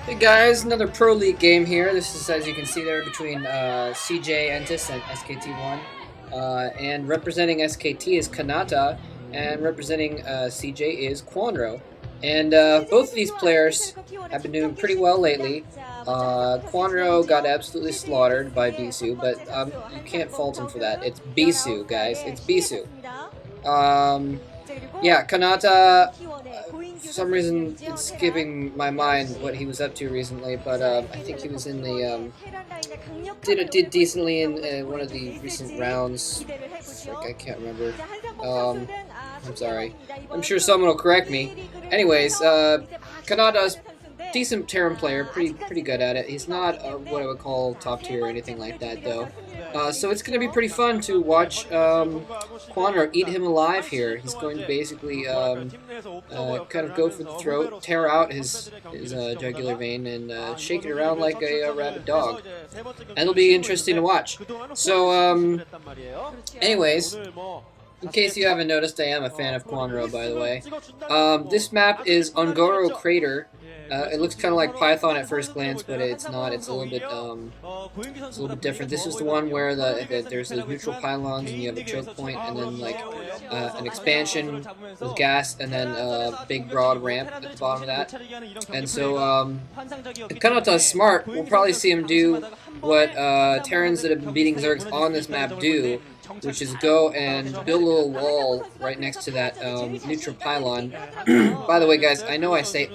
Hey guys, another Pro League game here. This is, as you can see there, between CJ and SKT1. And representing SKT is Canata, and representing CJ is Kwanro. And both of these players have been doing pretty well lately. Kwanro got absolutely slaughtered by Bisu, but you can't fault him for that. It's Bisu, guys. It's Bisu. Yeah, Kanata, for some reason, it's skipping my mind what he was up to recently, but I think he was in the, did decently in one of the recent rounds. I can't remember. I'm sorry. I'm sure someone will correct me. Anyways, Kanata's decent Terran player, pretty good at it. He's not what I would call top tier or anything like that, though. So it's going to be pretty fun to watch Kwanro eat him alive here. He's going to basically kind of go for the throat, tear out his jugular vein, and shake it around like a rabid dog. And it'll be interesting to watch. So, anyways, in case you haven't noticed, I am a fan of Kwanro, by the way. This map is Ongoro Crater. It looks kind of like Python at first glance, but it's not. It's a little bit different. This is the one where there's those neutral pylons, and you have a choke point, and then like an expansion with gas, and then a big broad ramp at the bottom of that. And so Kanata smart. We'll probably see him do what Terrans that have been beating Zergs on this map do, which is go and build a little wall right next to that neutral pylon. By the way, guys, I know I say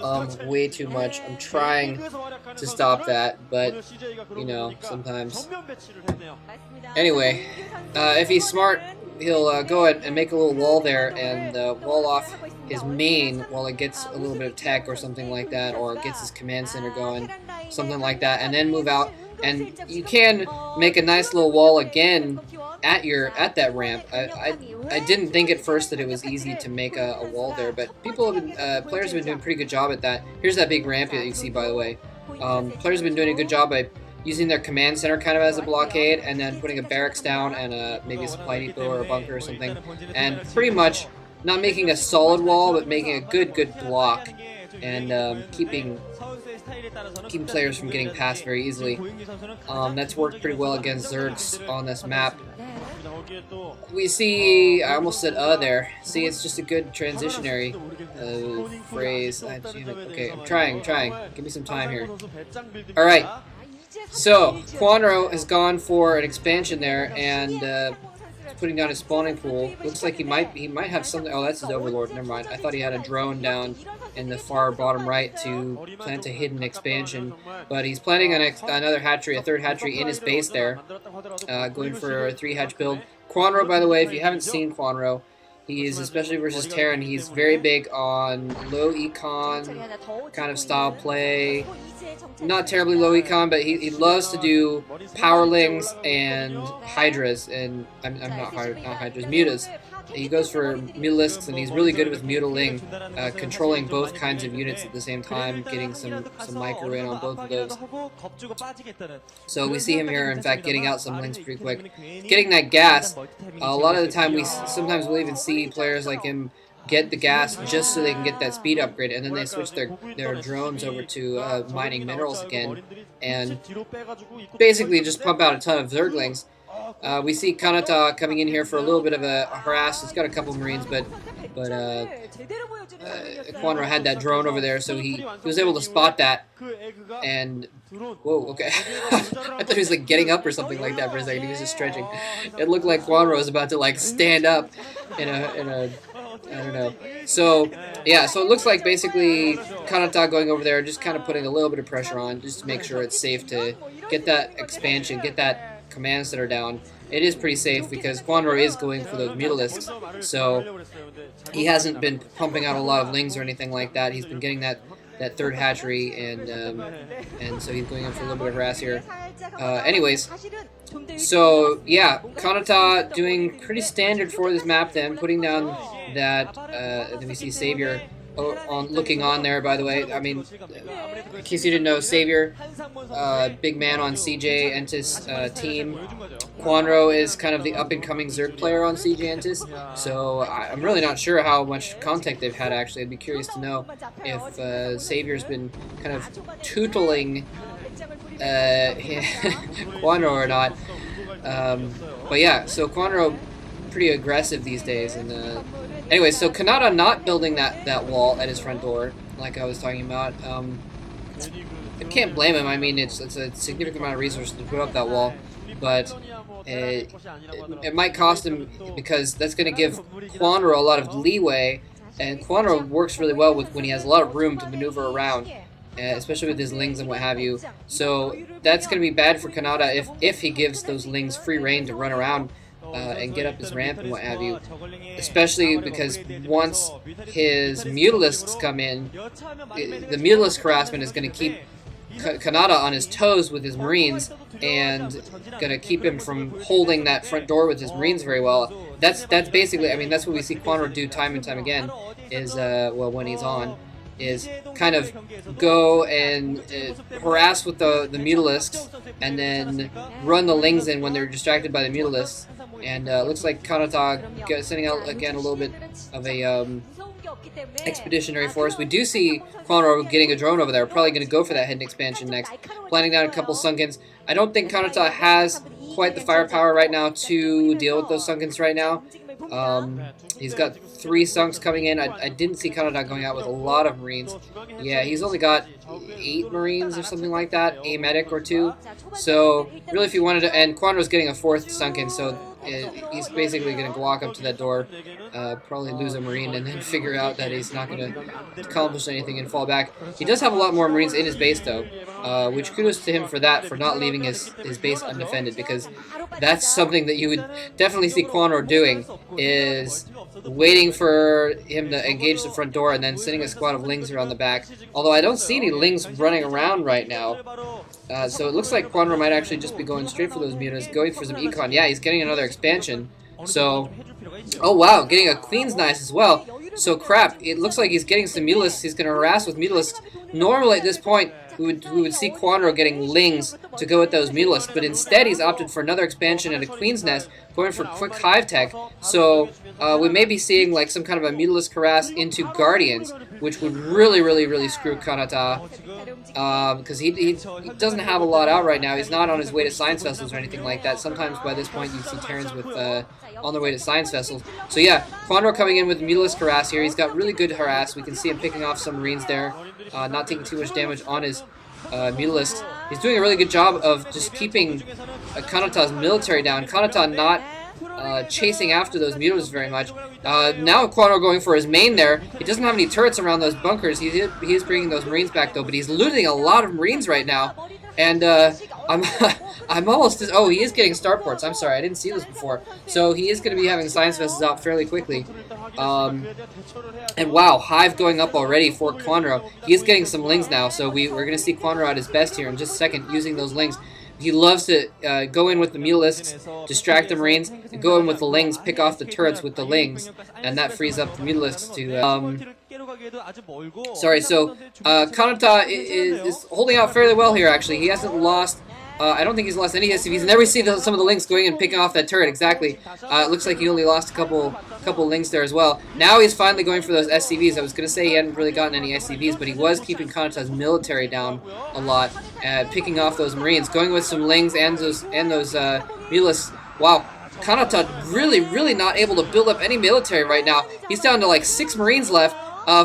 way too much. I'm trying to stop that, but, you know, sometimes. Anyway, if he's smart, he'll go ahead and make a little wall there and wall off his main while it gets a little bit of tech or something like that, or gets his command center going, something like that, and then move out. And you can make a nice little wall again at that ramp. I didn't think at first that it was easy to make a wall there, but players have been doing a pretty good job at that. Here's that big ramp that you see, by the way. Players have been doing a good job by using their command center kind of as a blockade, and then putting a barracks down and maybe a supply depot or a bunker or something, and pretty much not making a solid wall, but making a good block, and keeping players from getting past very easily. That's worked pretty well against Zergs on this map. We see, I almost said there. See, it's just a good transitionary phrase. Okay, I'm trying. Give me some time here. Alright, so Kwanro has gone for an expansion there, and putting down his spawning pool. Looks like he might have something. Oh, that's his overlord. Never mind. I thought he had a drone down in the far bottom right to plant a hidden expansion, but he's planting another hatchery, a third hatchery in his base there, going for a 3-hatch build. Kwanro, by the way, if you haven't seen Kwanro, he is, especially versus Terran, he's very big on low econ kind of style play. Not terribly low econ, but he loves to do powerlings and hydras, and I'm not hydras, mutas. He goes for mutalisks, and he's really good with mutaling, controlling both kinds of units at the same time, getting some micro in on both of those. So we see him here, in fact, getting out some links pretty quick. Getting that gas, a lot of the time sometimes we'll even see players like him get the gas just so they can get that speed upgrade, and then they switch their drones over to mining minerals again, and basically just pump out a ton of Zerglings. We see Kanata coming in here for a little bit of a harass. He's got a couple Marines, but Kwanro had that drone over there, so he was able to spot that. And whoa, okay, I thought he was like getting up or something like that for a second. He was just stretching. It looked like Kwanro was about to like stand up in a I don't know. So yeah, so it looks like basically Kanata going over there, just kind of putting a little bit of pressure on, just to make sure it's safe to get that expansion, get that commands that are down. It is pretty safe because Kwanro is going for those mutalisks, so he hasn't been pumping out a lot of lings or anything like that. He's been getting that third hatchery, and so he's going in for a little bit of harass here. Anyways, so yeah, Kanata doing pretty standard for this map then, putting down that, then we see Savior on looking on there, by the way. I mean, in case you didn't know, Savior, big man on CJ and SKT team. Kwanro is kind of the up-and-coming Zerg player on CJ and SKT, so I'm really not sure how much contact they've had, actually. I'd be curious to know if Savior's been kind of tootling Kwanro or not. But yeah, so Kwanro pretty aggressive these days, and anyway, so Canata not building that wall at his front door, like I was talking about. I can't blame him. I mean, it's a significant amount of resources to put up that wall, but it might cost him, because that's going to give Kwanro a lot of leeway, and Kwanro works really well when he has a lot of room to maneuver around, especially with his lings and what have you. So that's going to be bad for Canata if he gives those lings free reign to run around and get up his ramp and what have you, especially because once his Mutalisks come in, the Mutalisk harassment is going to keep Canata on his toes with his Marines, and going to keep him from holding that front door with his Marines very well. That's basically, I mean, that's what we see Kwanro do time and time again, is, well, when he's on, is kind of go and harass with the Mutalisks, and then run the lings in when they're distracted by the Mutalisks. And looks like Canata sending out again a little bit of a expeditionary force. We do see Kwanro getting a drone over there. Probably going to go for that hidden expansion next. Planning down a couple Sunkens. I don't think Canata has quite the firepower right now to deal with those Sunkens right now. He's got 3 Sunks coming in. I didn't see Canata going out with a lot of Marines. Yeah, he's only got 8 Marines or something like that, a medic or 2. So really, if you wanted to, and Kwanro's getting a 4th Sunken, so he's basically going to walk up to that door, probably lose a Marine, and then figure out that he's not going to accomplish anything and fall back. He does have a lot more Marines in his base, though, which kudos to him for that, for not leaving his base undefended, because that's something that you would definitely see Kwanro doing, is waiting for him to engage the front door and then sending a squad of lings around the back. Although I don't see any lings running around right now. So it looks like Kwanro might actually just be going straight for those mutas, going for some econ. Yeah, he's getting another expansion. So, oh wow, getting a Queen's Knights as well. So crap, it looks like he's getting some Mutalisks. He's going to harass with Mutalisks. Normally at this point, we would see Kwanro getting lings to go with those Mutalisks, but instead he's opted for another expansion and a Queen's Nest, going for quick hive tech. So we may be seeing like some kind of a Mutalisk harass into Guardians, which would really screw Canata, because he doesn't have a lot out right now. He's not on his way to Science Vessels or anything like that. Sometimes by this point you see Terrans with on their way to Science Vessels. So yeah, Kwanro coming in with Mutalisk harass here. He's got really good harass. We can see him picking off some Marines there, not taking too much damage on his Mutalisks. He's doing a really good job of just keeping Kanata's military down. Canata not chasing after those Mutalisks very much. Now Kwanro going for his main there. He doesn't have any turrets around those bunkers. He is bringing those Marines back though, but he's looting a lot of Marines right now. And I'm almost, oh, he is getting starports. I'm sorry, I didn't see this before. So he is going to be having Science Vessels out fairly quickly. And wow, Hive going up already for Kwanro. He is getting some lings now, so we're going to see Kwanro at his best here in just a second, using those lings. He loves to go in with the Mutalisks, distract the Marines, and go in with the lings, pick off the turrets with the lings, and that frees up the Mutalisks to... Sorry, so Canata is holding out fairly well here, actually. He hasn't lost... I don't think he's lost any SCVs. Never see some of the lings going and picking off that turret, exactly. It looks like he only lost a couple lings there as well. Now he's finally going for those SCVs. I was going to say he hadn't really gotten any SCVs, but he was keeping Kanata's military down a lot, picking off those Marines, going with some lings and those Mutalisks. Wow, Canata really not able to build up any military right now. He's down to like 6 Marines left,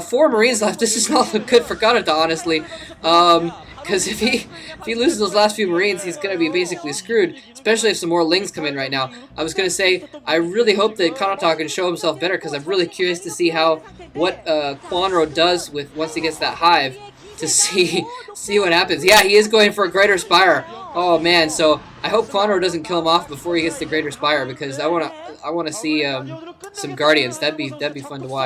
4 Marines left. This does not look good for Canata, honestly. Because if he loses those last few Marines, he's going to be basically screwed, especially if some more lings come in right now. I was going to say, I really hope that Canata can show himself better, because I'm really curious to see what Kwanro does with once he gets that hive, to see what happens. Yeah, he is going for a Greater Spire. Oh man, so I hope Kwanro doesn't kill him off before he gets the Greater Spire, because I want to see some Guardians. That'd be fun to watch.